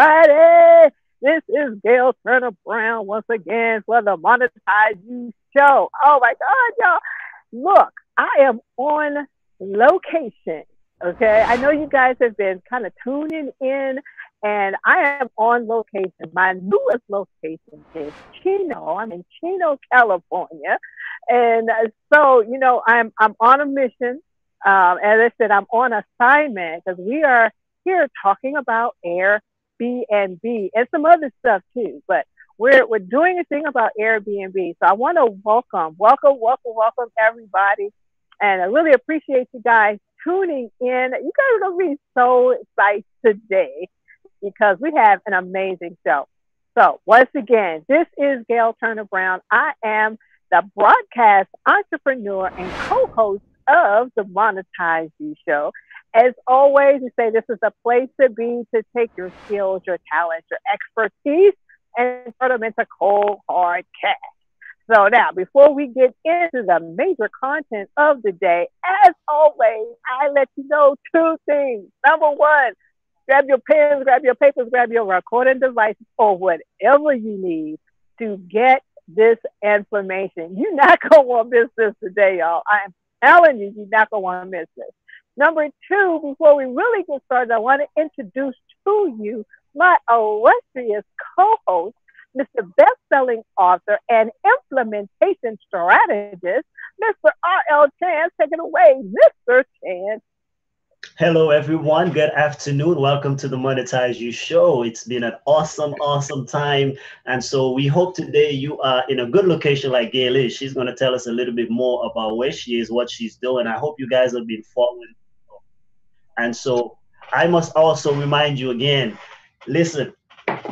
everybody. This is Gail Turner Brown once again for the MonetizeU show. Oh my God, y'all. Look, I am on location. Okay. I know you guys have been kind of tuning in, and I am on location. My newest location is Chino. I'm in Chino, California. And I'm on a mission. As I said, I'm on assignment because we are here talking about Airbnb and some other stuff too. But we're doing a thing about Airbnb. So I want to welcome everybody. And I really appreciate you guys tuning in. You guys are going to be so excited today because we have an amazing show. So once again, this is Gail Turner Brown. I am the broadcast entrepreneur and co-host of the Monetize You show. As always, we say this is a place to be to take your skills, your talents, your expertise, and turn them into cold, hard cash. So now, before we get into the major content of the day, as always, I let you know two things. Number one, grab your pens, grab your papers, grab your recording device, or whatever you need to get this information. You're not going to want to miss this today, y'all. I'm telling you, you're not going to want to miss this. Number two, before we really get started, I want to introduce to you my illustrious co-host, Mr. Best-selling author and implementation strategist, Mr. R.L. Chance. Take it away, Mr. Chance. Hello, everyone. Good afternoon. Welcome to the Monetize You show. It's been an awesome time. And so we hope today you are in a good location like Gail is. She's going to tell us a little bit more about where she is, what she's doing. I hope you guys have been following. And so I must also remind you again, listen,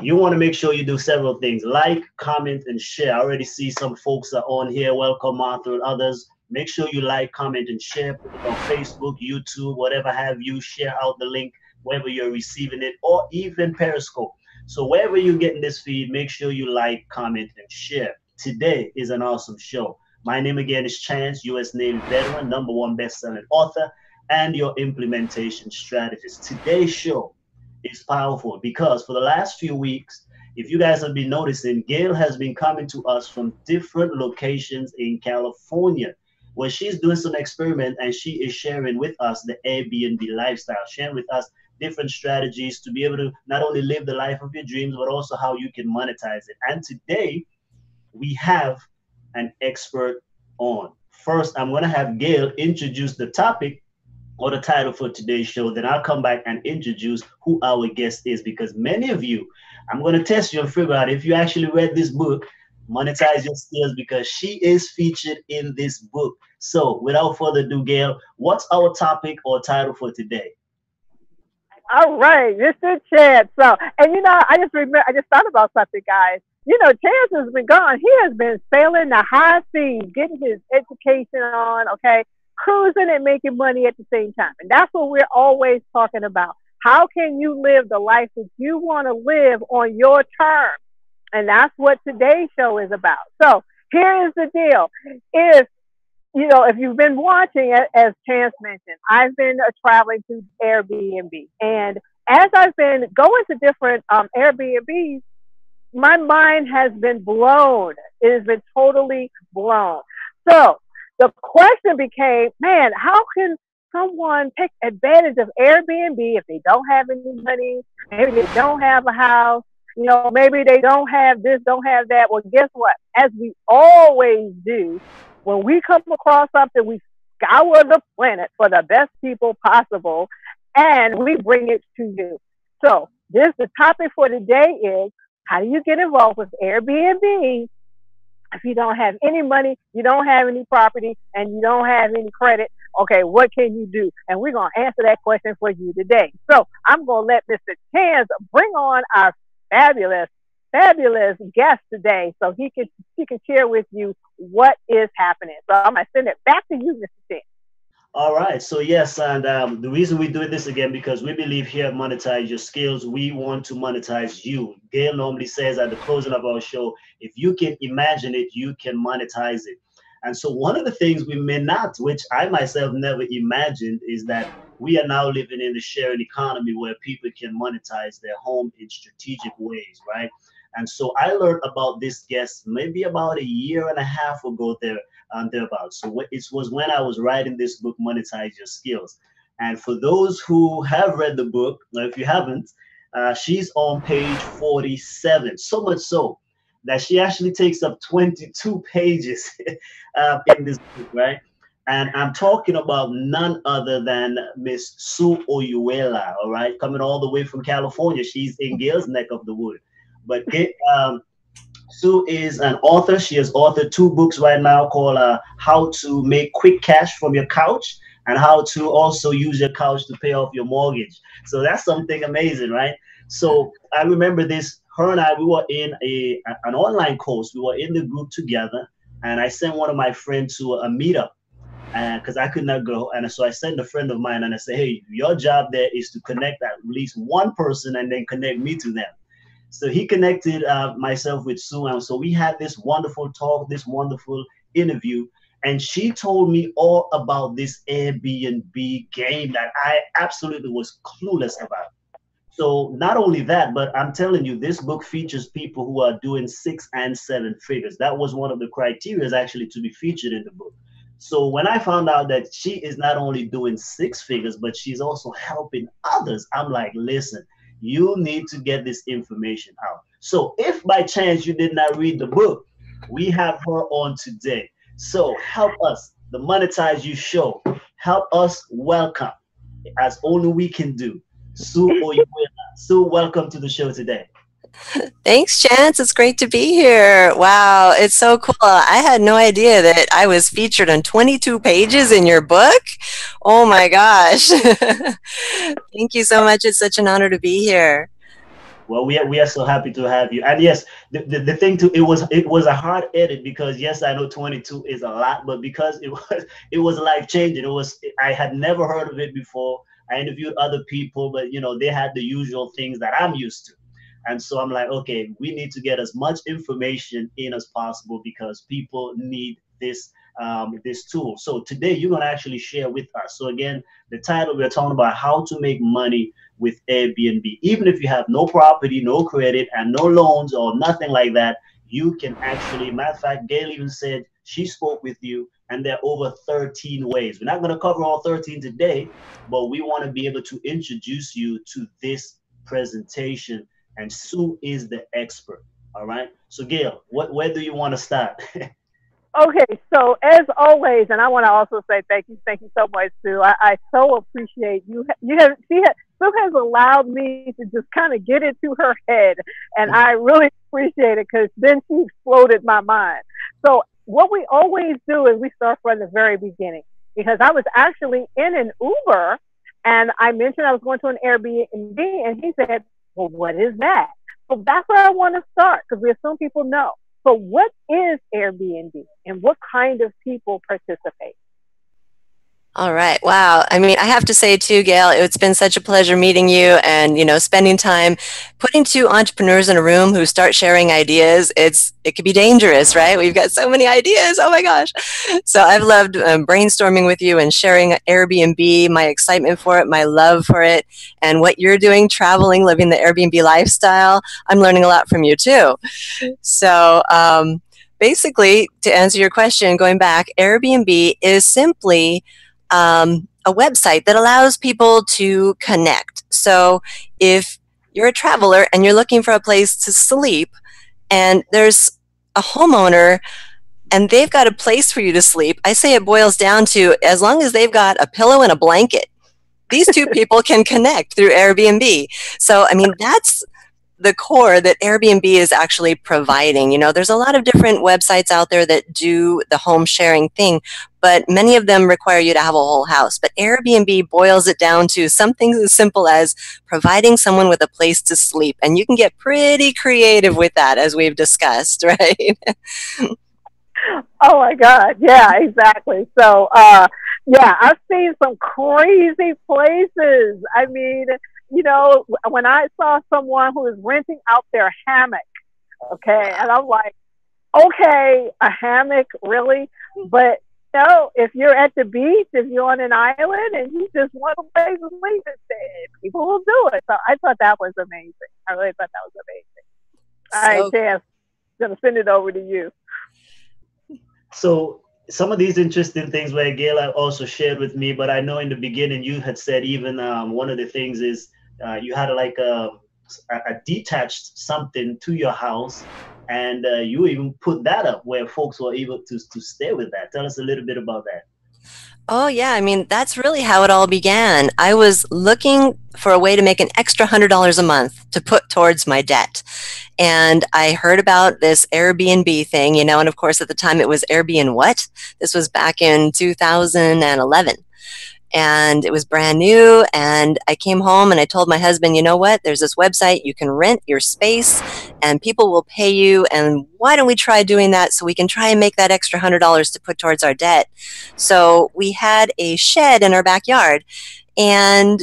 you want to make sure you do several things. Like, comment, and share. I already see some folks are on here. Welcome, Martha, and others. Make sure you like, comment, and share. Put it on Facebook, YouTube, whatever have you. Share out the link wherever you're receiving it, or even Periscope. So wherever you're getting this feed, make sure you like, comment, and share. Today is an awesome show. My name again is Chance, U.S. Navy veteran, #1 best-selling author, and your implementation strategist. Today's show is powerful because for the last few weeks, if you guys have been noticing, Gail has been coming to us from different locations in California where she's doing some experiment, and she is sharing with us the Airbnb lifestyle, sharing with us different strategies to be able to not only live the life of your dreams, but also how you can monetize it. And today we have an expert on. First, I'm going to have Gail introduce the topic or the title for today's show. Then I'll come back and introduce who our guest is, because many of you, I'm going to test you and figure out if you actually read this book, Monetize Your Skills, because she is featured in this book. So without further ado, Gail, what's our topic or title for today? All right, Mr. Chance. So, and I just thought about something, guys. Chance has been gone. He has been sailing the high seas, getting his education on, okay, cruising and making money at the same time. And that's what we're always talking about. How can you live the life that you want to live on your terms? And that's what today's show is about. So here is the deal. If you've been watching it, as Chance mentioned, I've been traveling to Airbnb. And as I've been going to different Airbnbs, my mind has been blown. It has been totally blown. So the question became, man, how can someone take advantage of Airbnb if they don't have any money? Maybe they don't have a house. Maybe they don't have this, don't have that. Well, guess what? As we always do, when we come across something, we scour the planet for the best people possible, and we bring it to you. So the topic for today is, how do you get involved with Airbnb if you don't have any money, you don't have any property, and you don't have any credit? Okay, what can you do? And we're going to answer that question for you today. So I'm going to let Mr. Chance bring on our fabulous guest today so he can share with you what is happening. So I'm going to send it back to you, Mr. Chance. All right. So yes, and the reason we do this again, because we believe here at Monetize Your Skills, we want to monetize you. Gail normally says at the closing of our show, if you can imagine it, you can monetize it. And so one of the things we may not, which I myself never imagined, is that we are now living in the sharing economy where people can monetize their home in strategic ways, right? And so I learned about this guest maybe about a year and a half ago thereabouts. So it was when I was writing this book, Monetize Your Skills. And for those who have read the book, or if you haven't, she's on page 47. So much so that she actually takes up 22 pages in this book, right? And I'm talking about none other than Miss Sue Hoyuela, all right, coming all the way from California. She's in Gail's neck of the wood. But Sue is an author. She has authored two books right now called How to Make Quick Cash from Your Couch and How to Also Use Your Couch to Pay Off Your Mortgage. So that's something amazing, right? So I remember this. Her and I, we were in an online course. We were in the group together, and I sent one of my friends to a meetup because I could not go. And so I sent a friend of mine and I said, hey, your job there is to connect at least one person and then connect me to them. So he connected myself with Sue. And so we had this wonderful talk, this wonderful interview. And she told me all about this Airbnb game that I absolutely was clueless about. So not only that, but I'm telling you, this book features people who are doing 6 and 7 figures. That was one of the criteria actually to be featured in the book. So when I found out that she is not only doing 6 figures, but she's also helping others, I'm like, listen, you need to get this information out. So if by chance you did not read the book, we have her on today. So help us, the Monetize You Show, help us welcome, as only we can do, Sue Hoyuela. Sue, welcome to the show today. Thanks, Chance. It's great to be here. Wow, it's so cool. I had no idea that I was featured on 22 pages in your book. Oh my gosh. Thank you so much. It's such an honor to be here. Well, we are so happy to have you. And yes, the thing too, it was a hard edit because yes, I know 22 is a lot, but because it was life changing. I had never heard of it before. I interviewed other people, but they had the usual things that I'm used to. And so I'm like, okay, we need to get as much information in as possible because people need this tool. So today you're gonna actually share with us. So again, the title, we're talking about how to make money with Airbnb. Even if you have no property, no credit, and no loans or nothing like that, you can actually, matter of fact, Gail even said she spoke with you, and there are over 13 ways. We're not going to cover all 13 today, but we want to be able to introduce you to this presentation, and Sue is the expert. All right. So Gail, where do you want to start? Okay, so as always, and I want to also say thank you so much, Sue. I so appreciate you. Sue has allowed me to just kind of get into her head, and I really appreciate it because then she exploded my mind. So what we always do is we start from the very beginning because I was actually in an Uber, and I mentioned I was going to an Airbnb, and he said, "Well, what is that?" So that's where I want to start because we assume people know. So what is Airbnb and what kind of people participate? All right. Wow. I mean, I have to say too, Gail, it's been such a pleasure meeting you and, spending time putting two entrepreneurs in a room who start sharing ideas. It could be dangerous, right? We've got so many ideas. Oh my gosh. So I've loved brainstorming with you and sharing Airbnb, my excitement for it, my love for it, and what you're doing, traveling, living the Airbnb lifestyle. I'm learning a lot from you too. So, basically, to answer your question, going back, Airbnb is simply a website that allows people to connect. So if you're a traveler and you're looking for a place to sleep and there's a homeowner and they've got a place for you to sleep, I say it boils down to as long as they've got a pillow and a blanket, these two people can connect through Airbnb. So, I mean, that's the core that Airbnb is actually providing. There's a lot of different websites out there that do the home sharing thing, but many of them require you to have a whole house. But Airbnb boils it down to something as simple as providing someone with a place to sleep. And you can get pretty creative with that, as we've discussed, right? Oh my God. Yeah, exactly. So, yeah, I've seen some crazy places. I mean, when I saw someone who was renting out their hammock, okay, and I'm like, okay, a hammock, really? But know, if you're at the beach, if you're on an island and you just want a place to sleep, people will do it. So I thought that was amazing. I really thought that was amazing. All right, So Chance, I'm going to send it over to you. So some of these interesting things where Gail also shared with me, but I know in the beginning you had said even one of the things is you had like a detached something to your house, and you even put that up where folks were able to stay with that. Tell us a little bit about that. Oh, yeah. I mean, that's really how it all began. I was looking for a way to make an extra $100 a month to put towards my debt. And I heard about this Airbnb thing, you know, and of course at the time it was Airbnb what? This was back in 2011. And it was brand new, and I came home and I told my husband, you know what, there's this website, you can rent your space and people will pay you, and why don't we try doing that so we can try and make that extra $100 to put towards our debt. So we had a shed in our backyard, and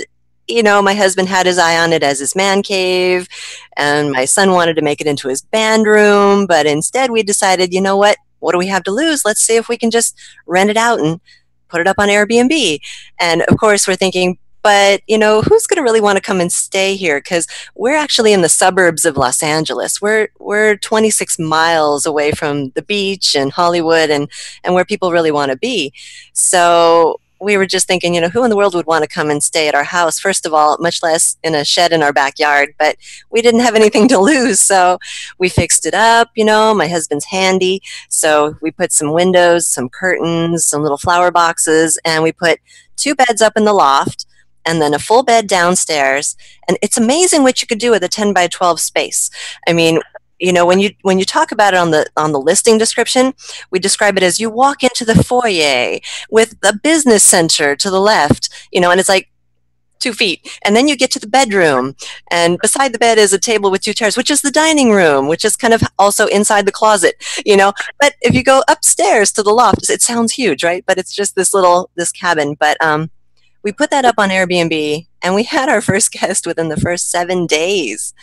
you know, my husband had his eye on it as his man cave, and my son wanted to make it into his band room, but instead we decided, you know what do we have to lose? Let's see if we can just rent it out and put it up on Airbnb. And of course, we're thinking, but you know, who's going to really want to come and stay here? Because we're actually in the suburbs of Los Angeles. We're 26 miles away from the beach and Hollywood and where people really want to be. So we were just thinking, you know, who in the world would want to come and stay at our house, first of all, much less in a shed in our backyard. But we didn't have anything to lose, so we fixed it up. You know, my husband's handy, so we put some windows, some curtains, some little flower boxes, and we put 2 beds up in the loft and then a full bed downstairs. And it's amazing what you could do with a 10 by 12 space. I mean, you know, when you talk about it on the listing description, we describe it as you walk into the foyer with the business center to the left, you know, and it's like 2 feet. And then you get to the bedroom, and beside the bed is a table with 2 chairs, which is the dining room, which is kind of also inside the closet, you know. But if you go upstairs to the loft, it sounds huge, right? But it's just this cabin. But we put that up on Airbnb, and we had our first guest within the first 7 days,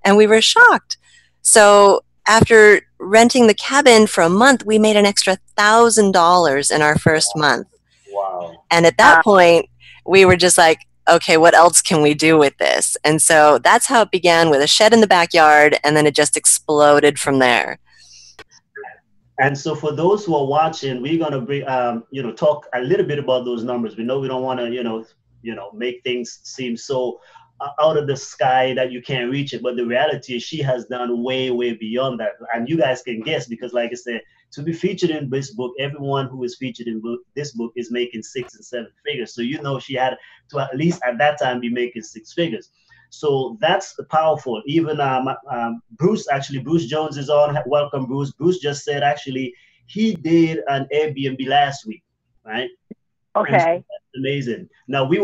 and we were shocked. So after renting the cabin for a month, we made an extra $1,000 in our first month. Wow. And at that point, we were just like, okay, what else can we do with this? And so that's how it began, with a shed in the backyard, and then it just exploded from there. And so for those who are watching, we're going to bring, talk a little bit about those numbers. We know we don't want to, make things seem so out of the sky that you can't reach it. But the reality is she has done way, way beyond that. And you guys can guess, because like I said, to be featured in this book, everyone who is featured in this book is making 6 and 7 figures. So, you know, she had to at least at that time be making 6 figures. So that's powerful. Even Bruce Jones is on. Welcome, Bruce. Bruce just said actually he did an Airbnb last week, right? Okay. So that's amazing. Now we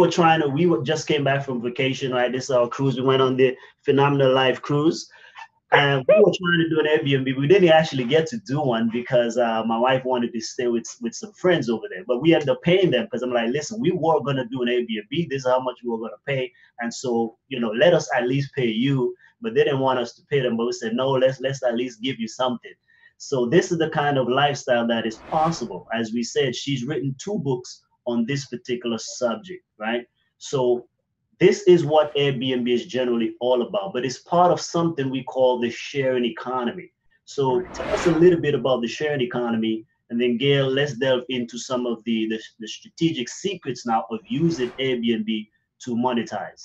just came back from vacation, right? This is our cruise. We went on the Phenomenal Life cruise. And we were trying to do an Airbnb. We didn't actually get to do one because my wife wanted to stay with some friends over there. But we ended up paying them because I'm like, listen, we were going to do an Airbnb. This is how much we were going to pay. And so, let us at least pay you. But they didn't want us to pay them. But we said, no, let's at least give you something. So this is the kind of lifestyle that is possible. As we said, she's written 2 books on this particular subject, right? So this is what Airbnb is generally all about, but it's part of something we call the sharing economy. So tell us a little bit about the sharing economy, and then Gail, let's delve into some of the strategic secrets now of using Airbnb to monetize.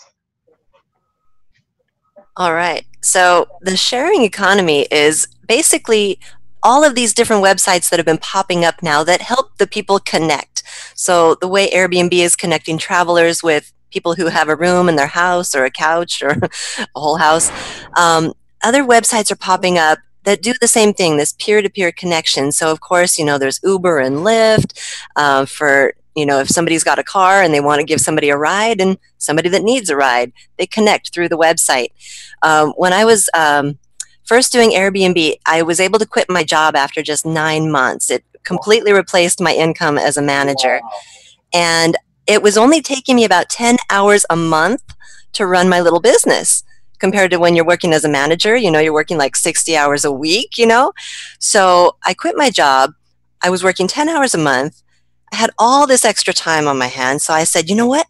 All right. So the sharing economy is basically all of these different websites that have been popping up now that help the people connect. So the way Airbnb is connecting travelers with people who have a room in their house or a couch or a whole house. Other websites are popping up that do the same thing, this peer-to-peer connection. So of course, there's Uber and Lyft for, if somebody's got a car and they want to give somebody a ride, and somebody that needs a ride, they connect through the website. When I was first doing Airbnb, I was able to quit my job after just 9 months. It completely replaced my income as a manager. Wow. And it was only taking me about 10 hours a month to run my little business, compared to when you're working as a manager, you're working like 60 hours a week, So I quit my job. I was working 10 hours a month. I had all this extra time on my hands. So I said, you know what?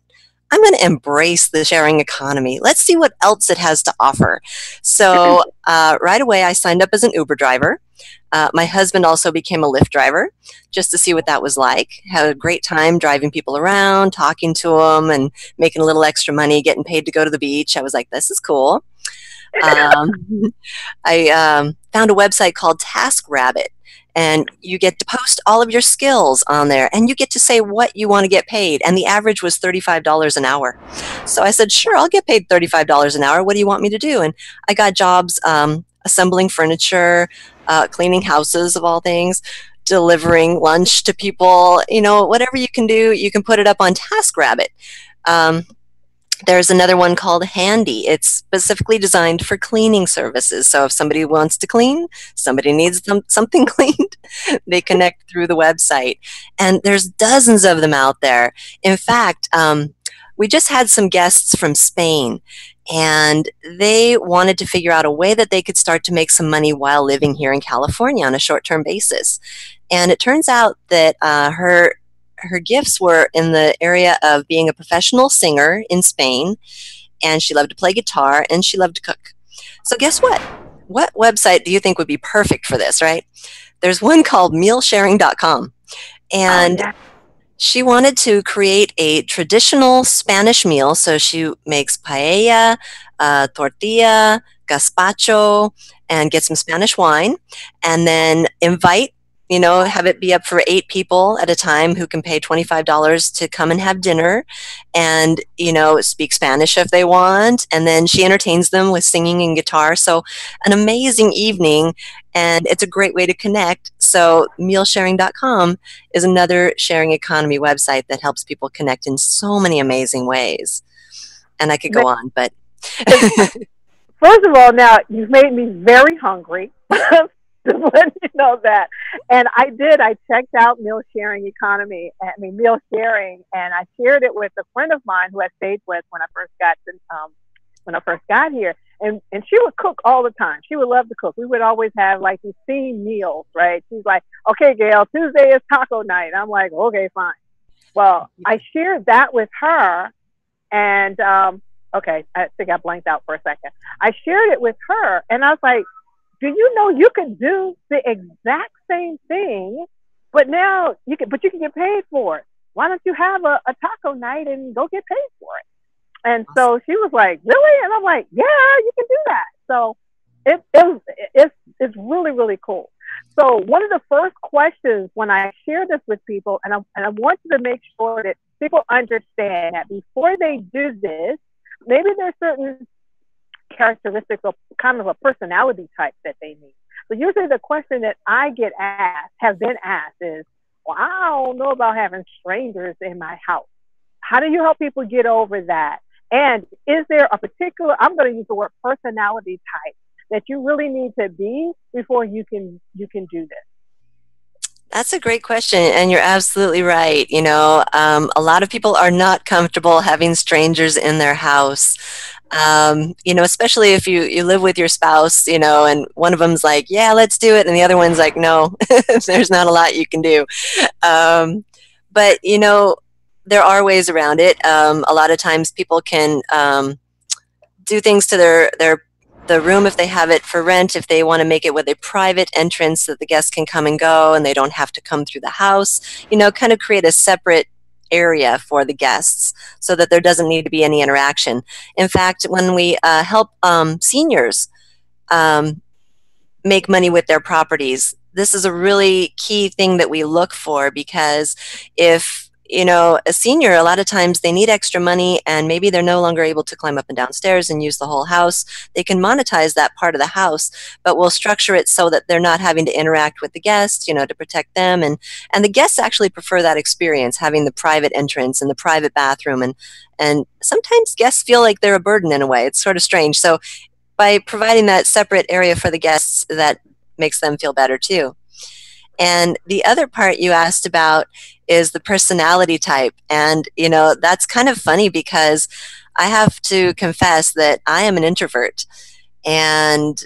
I'm going to embrace the sharing economy. Let's see what else it has to offer. So right away, I signed up as an Uber driver. My husband also became a Lyft driver just to see what that was like. Had a great time driving people around, talking to them, and making a little extra money, getting paid to go to the beach. I was like, this is cool. I found a website called TaskRabbit, and you get to post all of your skills on there, and you get to say what you want to get paid. And the average was $35 an hour. So I said, sure, I'll get paid $35 an hour. What do you want me to do? And I got jobs assembling furniture, cleaning houses of all things, delivering lunch to people. You know, whatever you can do, you can put it up on TaskRabbit. There's another one called Handy. It's specifically designed for cleaning services. So if somebody wants to clean, somebody needs something cleaned, they connect through the website. And there's dozens of them out there. In fact, we just had some guests from Spain, and they wanted to figure out a way that they could start to make some money while living here in California on a short-term basis. And it turns out that her gifts were in the area of being a professional singer in Spain, and she loved to play guitar, and she loved to cook. So guess what? What website do you think would be perfect for this, right? There's one called mealsharing.com, and she wanted to create a traditional Spanish meal. So she makes paella, tortilla, gazpacho, and get some Spanish wine, and then invite, you know, have it be up for 8 people at a time who can pay $25 to come and have dinner and, you know, speak Spanish if they want. And then she entertains them with singing and guitar. So an amazing evening, and it's a great way to connect. So mealsharing.com is another sharing economy website that helps people connect in so many amazing ways. And I could go on, but... First of all, now you've made me very hungry. Just let you know that. And I checked out Meal Sharing, and I shared it with a friend of mine who I stayed with when I first got here. And she would cook all the time. She would love to cook. We would always have like these themed meals, right? She's like, okay, Gail, Tuesday is taco night. I'm like, okay, fine. Well, I shared that with her, and okay, I think I blanked out for a second. I shared it with her, and I was like, do you know you can do the exact same thing, but now you can get paid for it? Why don't you have a taco night and go get paid for it? And so she was like, really? And I'm like, yeah, you can do that. So it's really, really cool. So one of the first questions when I share this with people, and I want you to make sure that people understand that before they do this, maybe there's certain characteristics of kind of a personality type that they need. So usually the question that I have been asked is, well, I don't know about having strangers in my house. How do you help people get over that? And is there a particular, I'm going to use the word personality type, that you really need to be before you can do this? That's a great question, and you're absolutely right. You know, a lot of people are not comfortable having strangers in their house. You know, especially if you live with your spouse, you know, and one of them's like, yeah, let's do it, and the other one's like, no, there's not a lot you can do. But, you know, there are ways around it. A lot of times people can do things to the room if they have it for rent, if they want to make it with a private entrance so that the guests can come and go and they don't have to come through the house, you know, kind of create a separate area for the guests so that there doesn't need to be any interaction. In fact, when we help seniors make money with their properties, this is a really key thing that we look for, because if, you know, a senior, a lot of times they need extra money and maybe they're no longer able to climb up and down stairs and use the whole house. They can monetize that part of the house, but we'll structure it so that they're not having to interact with the guests, you know, to protect them. And the guests actually prefer that experience, having the private entrance and the private bathroom. And sometimes guests feel like they're a burden in a way. It's sort of strange. So by providing that separate area for the guests, that makes them feel better too. And the other part you asked about is the personality type. And, you know, that's kind of funny because I have to confess that I am an introvert. And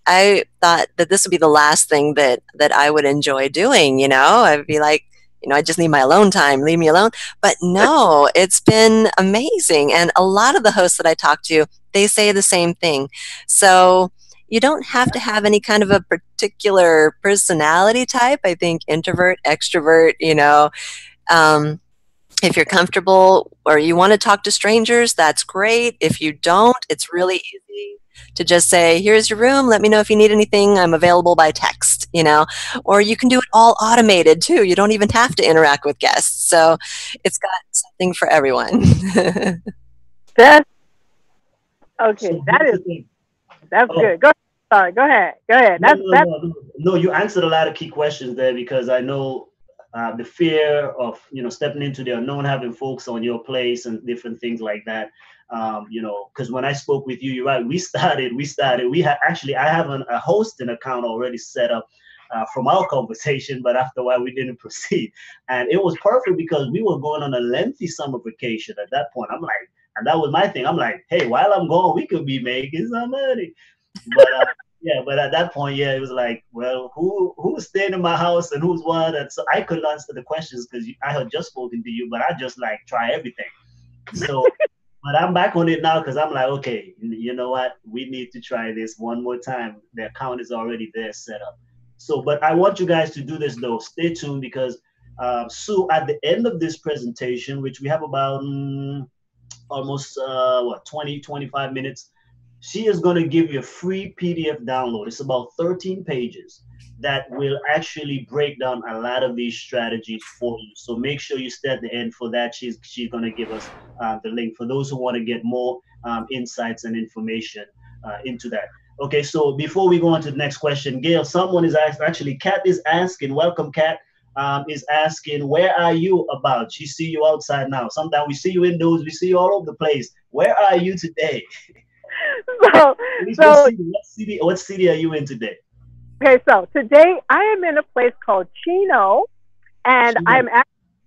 I thought that this would be the last thing that I would enjoy doing, you know. I'd be like, I just need my alone time, leave me alone. But no, it's been amazing. And a lot of the hosts that I talk to, they say the same thing. So you don't have to have any kind of a particular personality type. I think introvert, extrovert, if you're comfortable or you want to talk to strangers, that's great. If you don't, it's really easy to just say, here's your room. Let me know if you need anything. I'm available by text, or you can do it all automated too. You don't even have to interact with guests. So it's got something for everyone. That's okay. So That's oh, good. Sorry, go ahead. no, you answered a lot of key questions there, because I know the fear of stepping into the unknown, having folks on your place and different things like that. Because when I spoke with you, you're right. We started. We had actually, I have a hosting account already set up from our conversation, but after a while we didn't proceed, and it was perfect because we were going on a lengthy summer vacation at that point. I'm like, and that was my thing. I'm like, hey, while I'm gone, we could be making some money. But yeah, but at that point, yeah, it was like, well, who's staying in my house and who's what? And so I couldn't answer the questions because I had just spoken to you, but I just like try everything. So, but I'm back on it now because I'm like, okay, you know what? We need to try this one more time. The account is already there set up. So, but I want you guys to do this though. Stay tuned because Sue, at the end of this presentation, which we have about almost 20, 25 minutes, she is going to give you a free PDF download. It's about 13 pages that will actually break down a lot of these strategies for you. So make sure you stay at the end for that. She's going to give us the link for those who want to get more insights and information into that. Okay, so before we go on to the next question, Gail, someone is actually, Kat is asking, welcome, Kat, is asking, where are you about? She see you outside now. Sometimes we see you indoors, we see you all over the place. Where are you today? What city are you in today? Okay, so today I am in a place called Chino, and I'm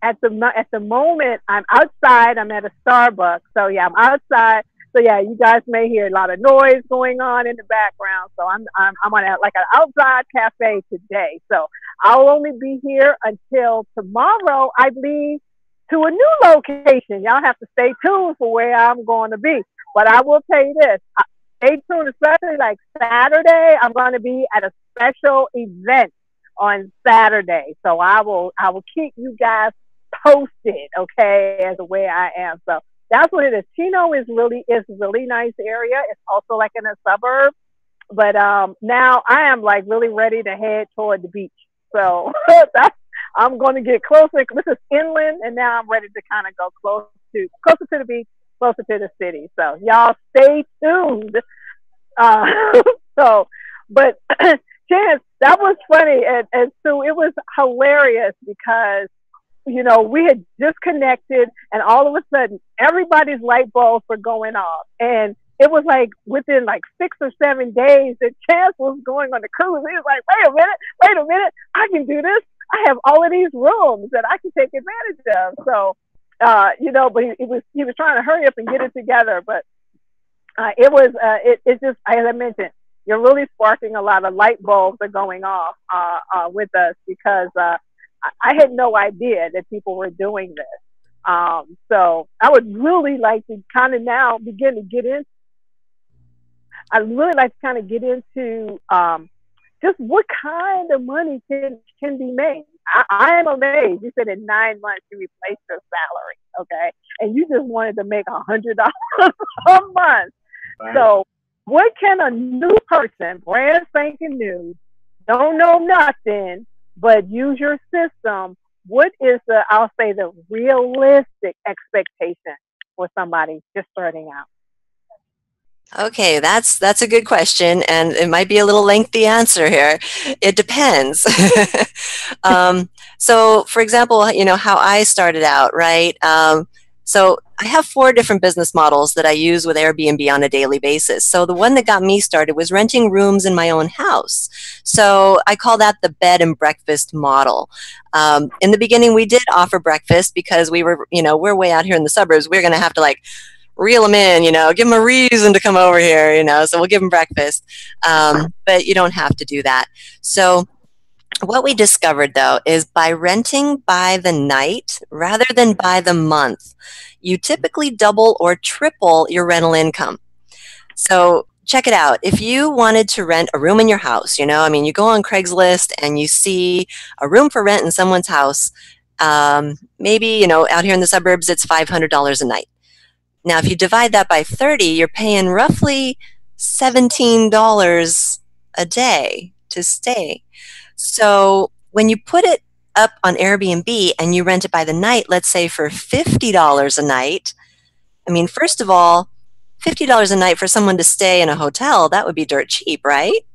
at the moment I'm outside. I'm at a Starbucks, so yeah, I'm outside. So yeah, you guys may hear a lot of noise going on in the background. So I'm on like an outside cafe today. So I'll only be here until tomorrow. I leave to a new location. Y'all have to stay tuned for where I'm going to be. But I will tell you this. Stay tuned, especially like Saturday. I'm going to be at a special event on Saturday. So I will keep you guys posted, okay, as to where I am. So that's what it is. Chino is really nice area. It's also like in a suburb. But now I am like really ready to head toward the beach. So I'm going to get closer. This is inland, and now I'm ready to kind of go closer to the beach, closer to the city. So y'all stay tuned. But Chance, that was funny, and so it was hilarious because we had just connected, and all of a sudden everybody's light bulbs were going off, and it was like within like 6 or 7 days that Chance was going on the cruise. He was like, wait a minute, I can do this. I have all of these rooms that I can take advantage of. So, but he was trying to hurry up and get it together. But it's just, as I mentioned, you're really sparking a lot of light bulbs are going off with us because I had no idea that people were doing this. So I would really like to kind of now begin to get in. I'd really like to kind of get into just what kind of money can be made. I am amazed. You said in 9 months you replaced your salary, okay? And you just wanted to make $100 a month. Right. So what can a new person, brand spanking new, don't know nothing, but use your system, what is I'll say the realistic expectation for somebody just starting out? Okay, that's a good question, and it might be a little lengthy answer here. It depends. So, for example, how I started out, right? So I have 4 different business models that I use with Airbnb on a daily basis. So the one that got me started was renting rooms in my own house. So I call that the bed and breakfast model. In the beginning, we did offer breakfast because we were, we're way out here in the suburbs. We're going to have to reel them in, give them a reason to come over here, so we'll give them breakfast. But you don't have to do that. So What we discovered, though, is by renting by the night rather than by the month, you typically double or triple your rental income. So check it out. If you wanted to rent a room in your house, I mean, you go on Craigslist and you see a room for rent in someone's house. Maybe, out here in the suburbs, it's $500 a night. Now, if you divide that by 30, you're paying roughly $17 a day to stay. So when you put it up on Airbnb and you rent it by the night, let's say for $50 a night, I mean, first of all, $50 a night for someone to stay in a hotel, that would be dirt cheap, right?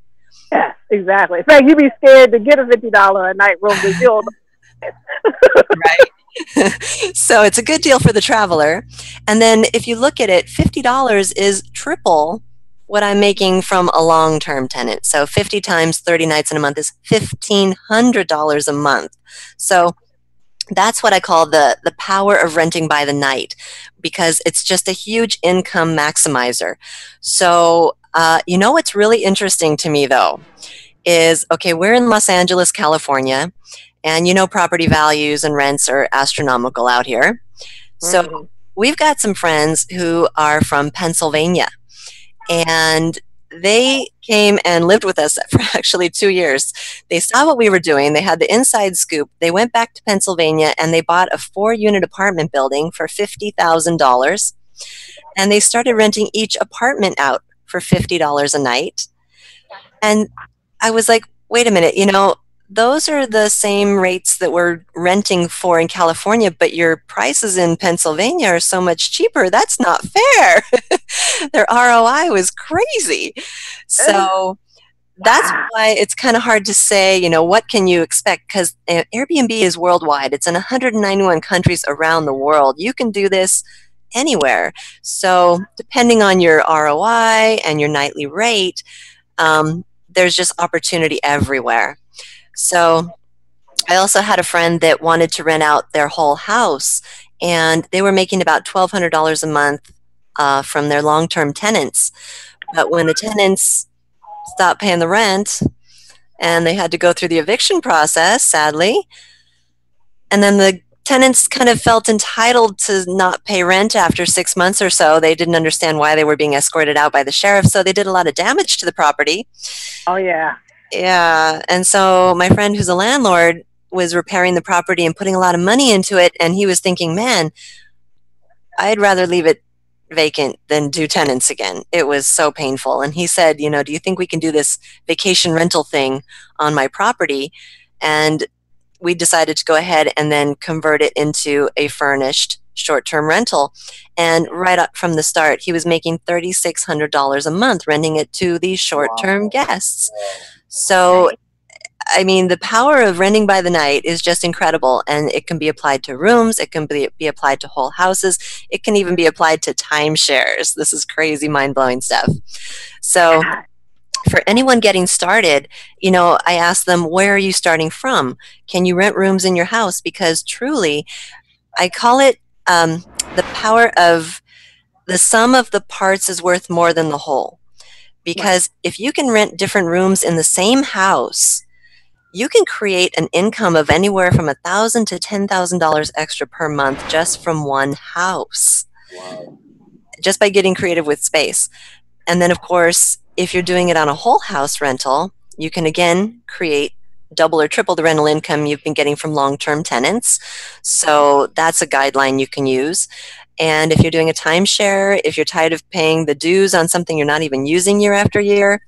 Yes, exactly. In fact, you'd be scared to get a $50 a night room because you'll right. So it's a good deal for the traveler. And then if you look at it, $50 is triple what I'm making from a long-term tenant. So 50 times 30 nights in a month is $1,500 a month. So that's what I call the power of renting by the night, because it's just a huge income maximizer. So what's really interesting to me, though, is, okay, we're in Los Angeles, California, and property values and rents are astronomical out here. So we've got some friends who are from Pennsylvania, and they came and lived with us for actually 2 years. They saw what we were doing. They had the inside scoop. They went back to Pennsylvania and they bought a 4-unit apartment building for $50,000. And they started renting each apartment out for $50 a night. And I was like, wait a minute, those are the same rates that we're renting for in California, but your prices in Pennsylvania are so much cheaper. That's not fair. Their ROI was crazy. So that's why it's kind of hard to say, what can you expect? Because Airbnb is worldwide. It's in 191 countries around the world. You can do this anywhere. So depending on your ROI and your nightly rate, there's just opportunity everywhere. So I also had a friend that wanted to rent out their whole house, and they were making about $1,200 a month from their long-term tenants. But when the tenants stopped paying the rent and they had to go through the eviction process, sadly, and then the tenants kind of felt entitled to not pay rent after 6 months or so. They didn't understand why they were being escorted out by the sheriff, so they did a lot of damage to the property. Oh, yeah. Yeah, and so my friend who's a landlord was repairing the property and putting a lot of money into it, and he was thinking, man, I'd rather leave it vacant than do tenants again. It was so painful. And he said, do you think we can do this vacation rental thing on my property? And we decided to go ahead and then convert it into a furnished short-term rental. And right up from the start, he was making $3,600 a month renting it to these short-term guests. So, I mean, the power of renting by the night is just incredible, and it can be applied to rooms, it can be applied to whole houses, it can even be applied to timeshares. This is crazy, mind-blowing stuff. So for anyone getting started, I ask them, where are you starting from? Can you rent rooms in your house? Because truly, I call it the power of the sum of the parts is worth more than the whole. Because if you can rent different rooms in the same house, you can create an income of anywhere from $1,000 to $10,000 extra per month just from one house. Wow. Just by getting creative with space. And then, of course, if you're doing it on a whole house rental, you can again create double or triple the rental income you've been getting from long-term tenants. So that's a guideline you can use. And if you're doing a timeshare, if you're tired of paying the dues on something you're not even using year after year,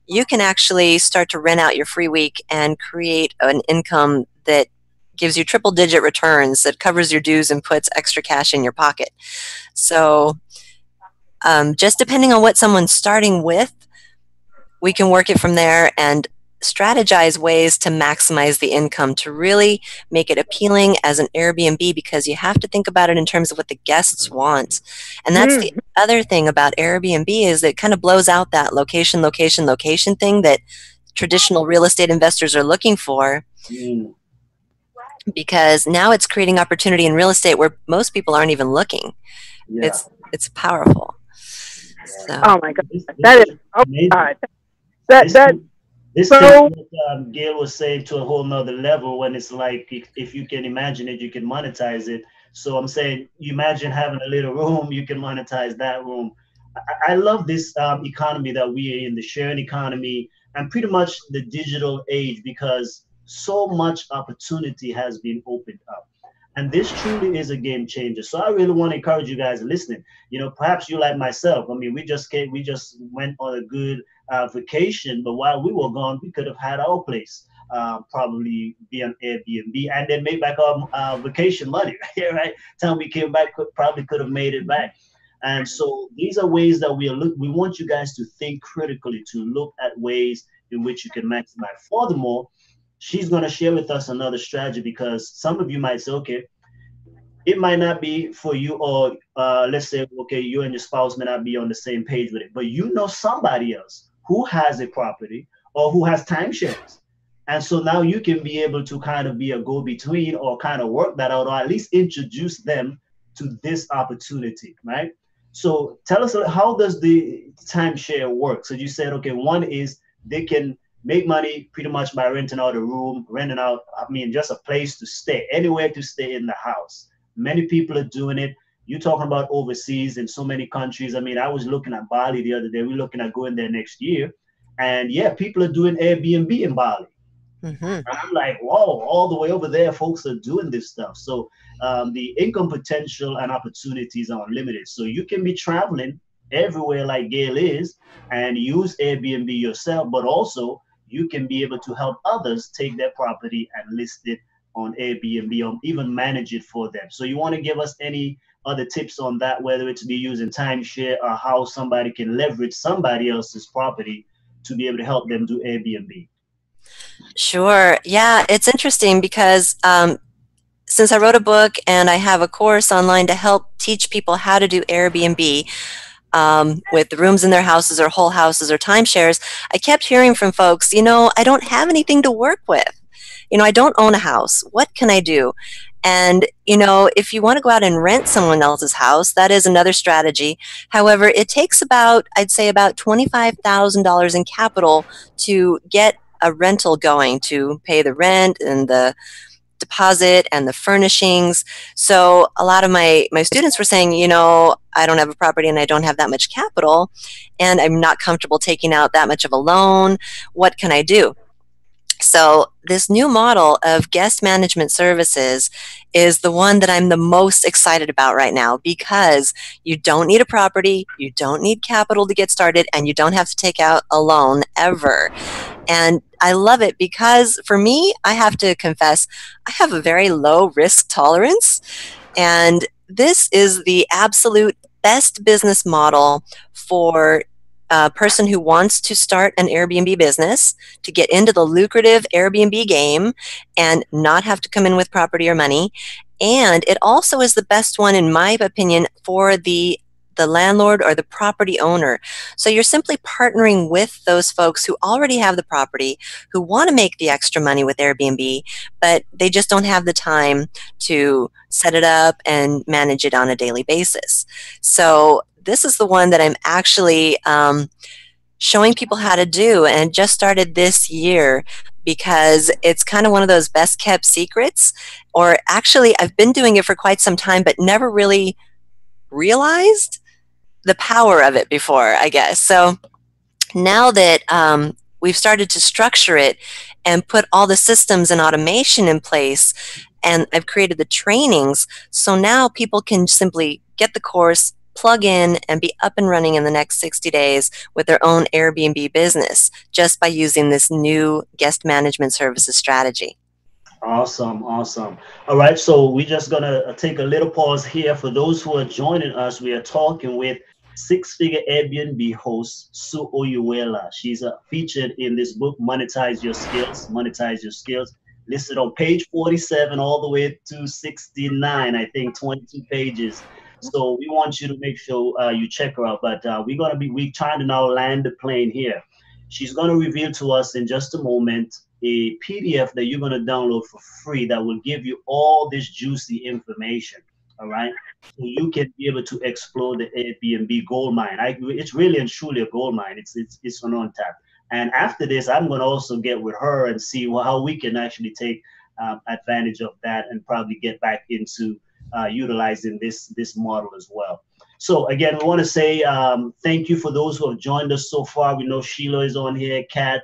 you can actually start to rent out your free week and create an income that gives you triple-digit returns, that covers your dues and puts extra cash in your pocket. So just depending on what someone's starting with, we can work it from there and strategize ways to maximize the income to really make it appealing as an Airbnb, because you have to think about it in terms of what the guests want. And that's the other thing about Airbnb, is that it kind of blows out that location thing that traditional real estate investors are looking for. Because now it's creating opportunity in real estate where most people aren't even looking. Yeah. It's powerful. So. Oh my God, that is, oh my God. This takes So, what Gail was saying to a whole nother level when it's like if you can imagine it, you can monetize it. So I'm saying, you imagine having a little room, you can monetize that room. I love this economy that we are in, the sharing economy, and pretty much the digital age, because so much opportunity has been opened up. And this truly is a game changer. So I really want to encourage you guys listening. You know, perhaps you like myself. I mean, we just went on a good vacation, but while we were gone, we could have had our place probably be on Airbnb and then make back our vacation money, right? Time we came back, probably could have made it back. And so these are ways that we want you guys to think critically, to look at ways in which you can maximize. Furthermore, she's going to share with us another strategy, because some of you might say, okay, it might not be for you, or let's say, okay, you and your spouse may not be on the same page with it, but you know somebody else who has a property or who has timeshares. And so now you can be able to kind of be a go between, or kind of work that out, or at least introduce them to this opportunity, right? So tell us, how does the timeshare work? So you said, okay, one is they can make money pretty much by renting out a room, renting out, I mean, just a place to stay, anywhere to stay in the house. Many people are doing it. You're talking about overseas in so many countries. I mean, I was looking at Bali the other day. We're looking at going there next year. And yeah, people are doing Airbnb in Bali. Mm-hmm. I'm like, whoa, all the way over there, folks are doing this stuff. So the income potential and opportunities are unlimited. So you can be traveling everywhere like Gail is and use Airbnb yourself, but also you can be able to help others take their property and list it on Airbnb, or even manage it for them. So you want to give us any other tips on that, whether it's be using timeshare or how somebody can leverage somebody else's property to be able to help them do Airbnb? Sure. Yeah, it's interesting because since I wrote a book and I have a course online to help teach people how to do Airbnb with the rooms in their houses or whole houses or timeshares, I kept hearing from folks, I don't have anything to work with. I don't own a house. What can I do? And, if you want to go out and rent someone else's house, that is another strategy. However, it takes I'd say about $25,000 in capital to get a rental going, to pay the rent and the deposit and the furnishings. So a lot of my students were saying, I don't have a property and I don't have that much capital and I'm not comfortable taking out that much of a loan. What can I do? So this new model of guest management services is the one that I'm the most excited about right now, because you don't need a property, you don't need capital to get started, and you don't have to take out a loan ever. And I love it because for me, I have to confess, I have a very low risk tolerance. And this is the absolute best business model for a person who wants to start an Airbnb business, to get into the lucrative Airbnb game and not have to come in with property or money. And it also is the best one, in my opinion, for the landlord or the property owner. So you're simply partnering with those folks who already have the property, who want to make the extra money with Airbnb, but they just don't have the time to set it up and manage it on a daily basis. So this is the one that I'm actually showing people how to do, and just started this year because it's kind of one of those best kept secrets. Or actually, I've been doing it for quite some time, but never really realized the power of it before, I guess. So now that we've started to structure it and put all the systems and automation in place, and I've created the trainings, so now people can simply get the course, plug in, and be up and running in the next 60 days with their own Airbnb business just by using this new guest management services strategy. Awesome, awesome. All right, so we're just gonna take a little pause here. For those who are joining us, we are talking with six-figure Airbnb host Sue Hoyuela. She's featured in this book, Monetize Your Skills. Monetize Your Skills, listed on page 47 all the way to 69. I think 22 pages. So we want you to make sure you check her out. But we're trying to now land the plane here. She's going to reveal to us in just a moment a PDF that you're going to download for free that will give you all this juicy information. All right. So you can be able to explore the Airbnb gold mine. It's really and truly a gold mine. It's an untapped. And after this, I'm going to also get with her and see how we can actually take advantage of that and probably get back into utilizing this model as well. So again, we want to say thank you for those who have joined us so far. We know Sheila is on here, Kat,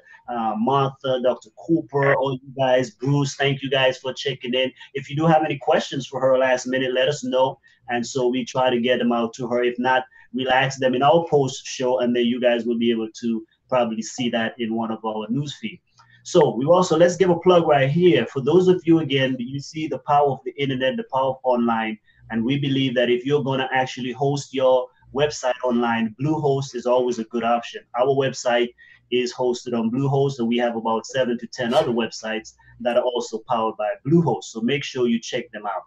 Martha, Dr. Cooper, all you guys, Bruce, thank you guys for checking in. If you do have any questions for her last minute, let us know. And so we try to get them out to her. If not, we'll ask them in our post show, and then you guys will be able to probably see that in one of our news feed. So we also, let's give a plug right here. For those of you, again, you see the power of the internet, the power of online. And we believe that if you're going to actually host your website online, Bluehost is always a good option. Our website is hosted on Bluehost, and we have about 7 to 10 other websites that are also powered by Bluehost. So make sure you check them out.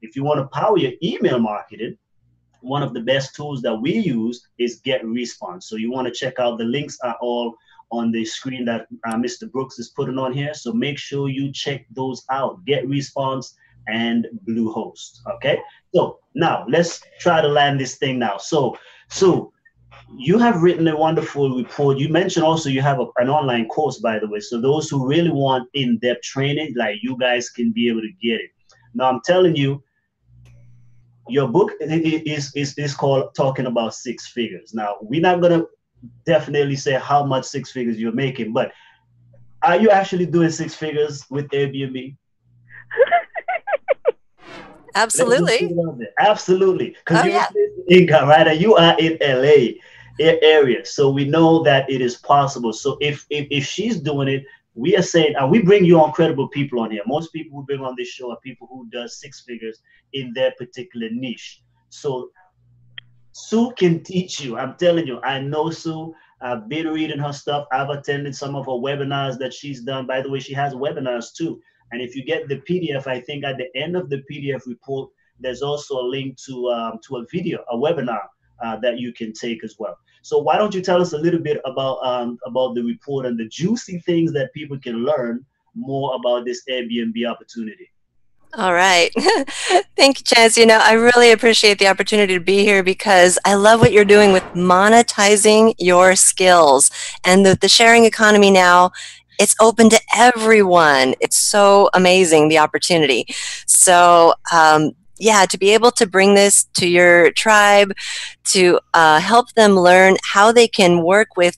If you want to power your email marketing, one of the best tools that we use is GetResponse. So you want to check out, the links are all on the screen that Mr. Brooks is putting on here. So make sure you check those out, GetResponse and Bluehost. Okay. So now let's try to land this thing now. So you have written a wonderful report. You mentioned also you have an online course, by the way. So those who really want in-depth training, like you guys can be able to get it. Now I'm telling you, your book is called Talking About Six Figures. Now, we're not going to definitely say how much six figures you're making, but are you actually doing six figures with Airbnb? Absolutely. Absolutely. Because Oh, you're yeah. income, right? And you are in LA area. So we know that it is possible. So if she's doing it, we are saying, and we bring you on credible people on here. Most people who bring on this show are people who does six figures in their particular niche. So Sue can teach you. I'm telling you, I know Sue. I've been reading her stuff. I've attended some of her webinars that she's done. By the way, she has webinars too. And if you get the PDF, I think at the end of the PDF report, there's also a link to a video, a webinar that you can take as well. So why don't you tell us a little bit about the report and the juicy things that people can learn more about this Airbnb opportunity? All right. Thank you, Chance. You know, I really appreciate the opportunity to be here because I love what you're doing with monetizing your skills. And the sharing economy now, it's open to everyone. It's so amazing, the opportunity. So, yeah, to be able to bring this to your tribe, to help them learn how they can work with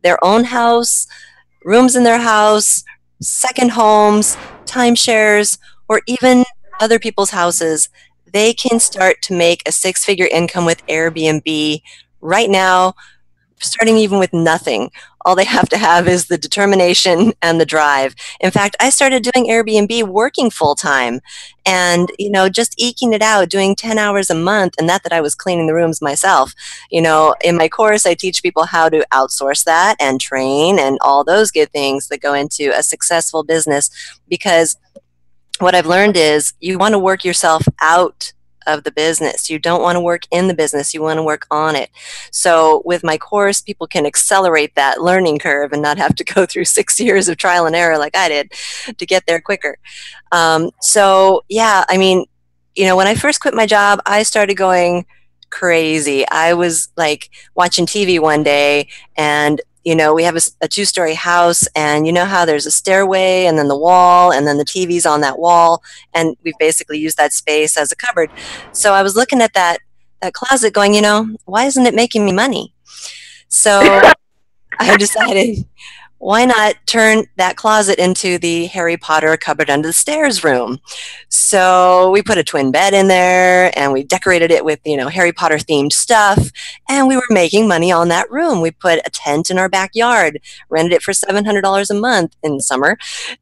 their own house, rooms in their house, second homes, timeshares, or even other people's houses, they can start to make a six-figure income with Airbnb right now, starting even with nothing. All they have to have is the determination and the drive. In fact, I started doing Airbnb working full-time and, you know, just eking it out, doing 10 hours a month, and that I was cleaning the rooms myself. You know, in my course, I teach people how to outsource that and train and all those good things that go into a successful business, because what I've learned is you want to work yourself out of the business. You don't want to work in the business. You want to work on it. So with my course, people can accelerate that learning curve and not have to go through 6 years of trial and error like I did to get there quicker. So yeah, I mean, you know, when I first quit my job, I started going crazy. I was like watching TV one day, and you know, we have a two-story house, and you know how there's a stairway and then the wall and then the TV's on that wall, and we've basically used that space as a cupboard. So I was looking at that closet going, you know, why isn't it making me money? So I decided, why not turn that closet into the Harry Potter cupboard under the stairs room? So we put a twin bed in there and we decorated it with, you know, Harry Potter themed stuff, and we were making money on that room. We put a tent in our backyard, rented it for $700 a month in the summer,